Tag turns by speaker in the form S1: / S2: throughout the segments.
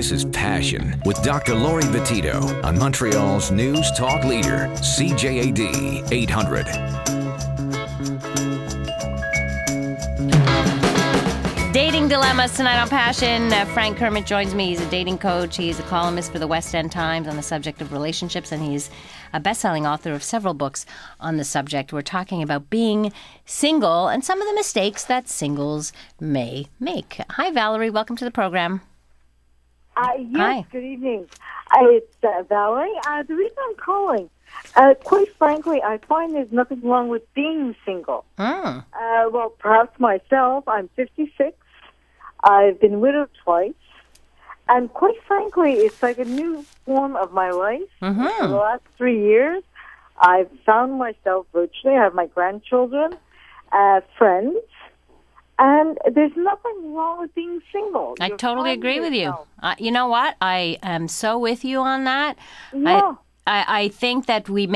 S1: This is Passion with Dr. Laurie Betito on Montreal's news talk leader, CJAD 800.
S2: Dating dilemmas tonight on Passion. Frank Kermit joins me. He's a dating coach. He's a columnist for the West End Times on the subject of relationships, and he's a best-selling author of several books on the subject. We're talking about being single and some of the mistakes that singles may make. Hi, Valerie. Welcome to the program.
S3: Yes,
S2: Hi.
S3: Good evening. It's Valerie. The reason I'm calling, quite frankly, I find there's nothing wrong with being single. Well, perhaps myself, I'm 56. I've been widowed twice. And quite frankly, it's like a new form of my life. For the last 3 years, I've found myself virtually. I have my grandchildren, friends. And there's nothing wrong with being single.
S2: I totally agree with you. You know what? I am so with you on that.
S3: Yeah.
S2: I think that we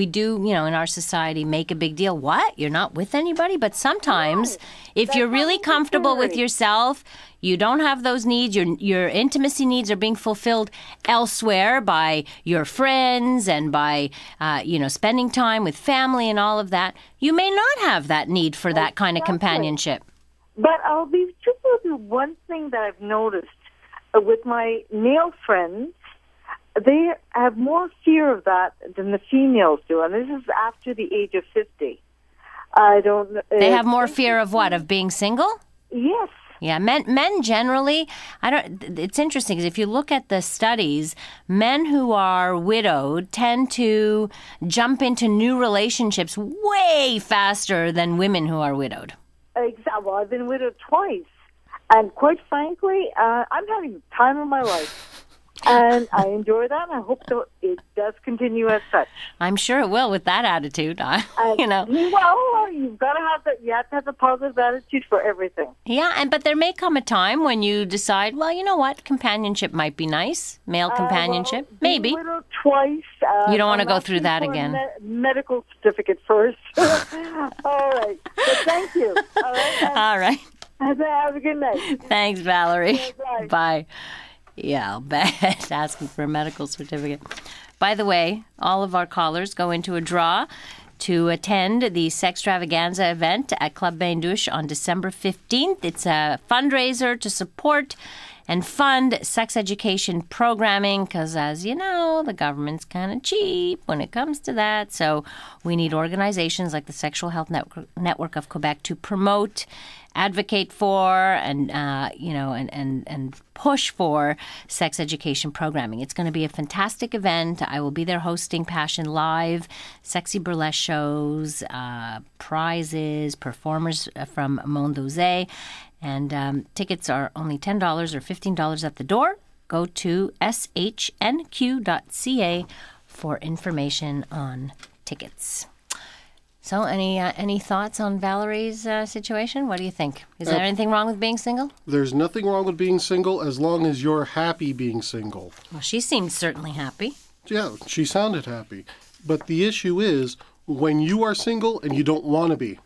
S2: do, in our society, make a big deal. What? You're not with anybody? But sometimes, if you're really comfortable with yourself, you don't have those needs. Your intimacy needs are being fulfilled elsewhere by your friends and by, spending time with family and all of that. You may not have that need for that kind of companionship.
S3: But I'll be truthful with you. One thing that I've noticed with my male friends, they have more fear of that than the females do, and this is after the age of 50. I don't.
S2: They have more fear of what? Of being single?
S3: Yes.
S2: Yeah, men generally. It's interesting because if you look at the studies, men who are widowed tend to jump into new relationships way faster than women who are widowed.
S3: Exactly. Well, I've been widowed twice, and quite frankly, I'm having the time of my life. And I enjoy that, and I hope that it does continue as such.
S2: I'm sure it will with that attitude.
S3: Well, you've got to have that. You have to have a positive attitude for everything.
S2: Yeah, but there may come a time when you decide, well, you know what, companionship might be nice, male companionship, maybe.
S3: Widowed twice.
S2: You don't want to go through that again.
S3: Medical certificate first. All right. So thank you. All right.
S2: All right.
S3: Have a good night.
S2: Thanks, Valerie.
S3: Yeah,
S2: Bye. Yeah, I'll bet. Asking for a medical certificate. By the way, all of our callers go into a draw to attend the Sextravaganza event at Club Bain Douche on December 15th. It's a fundraiser to support and fund sex education programming because, as you know, the government's kind of cheap when it comes to that. So we need organizations like the Sexual Health Network of Quebec to promote, advocate for, and push for sex education programming. It's going to be a fantastic event. I will be there hosting Passion Live, sexy burlesque shows, prizes, performers from Mondosé. And tickets are only $10 or $15 at the door. Go to shnq.ca for information on tickets. So any thoughts on Valerie's situation? What do you think? Is there anything wrong with being single?
S4: There's nothing wrong with being single as long as you're happy being single.
S2: Well, she seemed certainly happy.
S4: Yeah, she sounded happy. But the issue is when you are single and you don't want to be.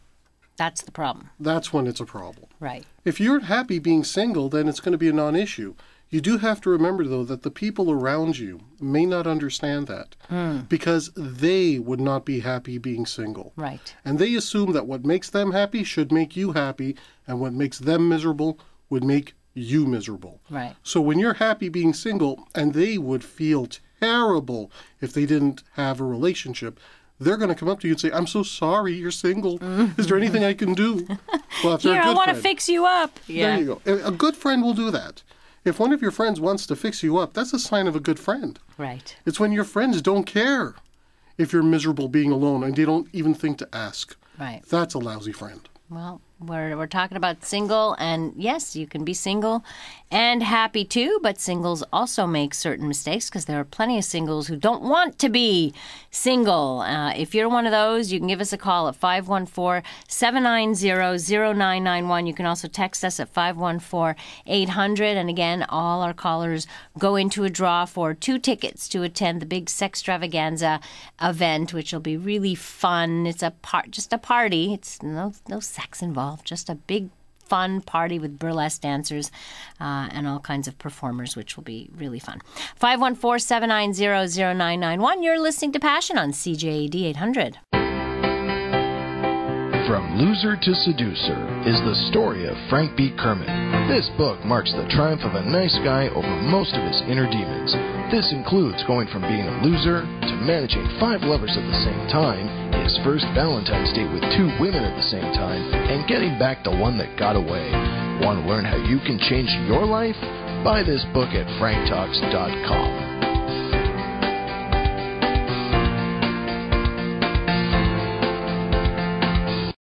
S2: That's the problem.
S4: That's when it's a problem.
S2: Right.
S4: If you're happy being single, then it's going to be a non-issue. You do have to remember, though, that the people around you may not understand that because they would not be happy being single.
S2: Right.
S4: And they assume that what makes them happy should make you happy, and what makes them miserable would make you miserable.
S2: Right.
S4: So when you're happy being single, and they would feel terrible if they didn't have a relationship, they're going to come up to you and say, I'm so sorry you're single. Is there anything I can do? Well, if they're
S2: Here,
S4: a good
S2: I want to
S4: friend,
S2: fix you up. Yeah.
S4: there you go. A good friend will do that. If one of your friends wants to fix you up, that's a sign of a good friend.
S2: Right.
S4: It's when your friends don't care if you're miserable being alone and they don't even think to ask.
S2: Right.
S4: That's a lousy friend.
S2: Well, we're talking about single, and yes, you can be single and happy too, but singles also make certain mistakes because there are plenty of singles who don't want to be single. If you're one of those, you can give us a call at 514-790-0991. You can also text us at 514-800. And again, all our callers go into a draw for 2 tickets to attend the big Sextravaganza event, which will be really fun. It's just a party. It's no sex involved, just a big fun party with burlesque dancers and all kinds of performers, which will be really fun. 514-790-0991. You're listening to Passion on CJAD 800.
S5: From Loser to Seducer is the story of Frank B. Kermit. This book marks the triumph of a nice guy over most of his inner demons. This includes going from being a loser to managing 5 lovers at the same time, his first Valentine's date with 2 women at the same time, and getting back the one that got away. Want to learn how you can change your life? Buy this book at franktalks.com.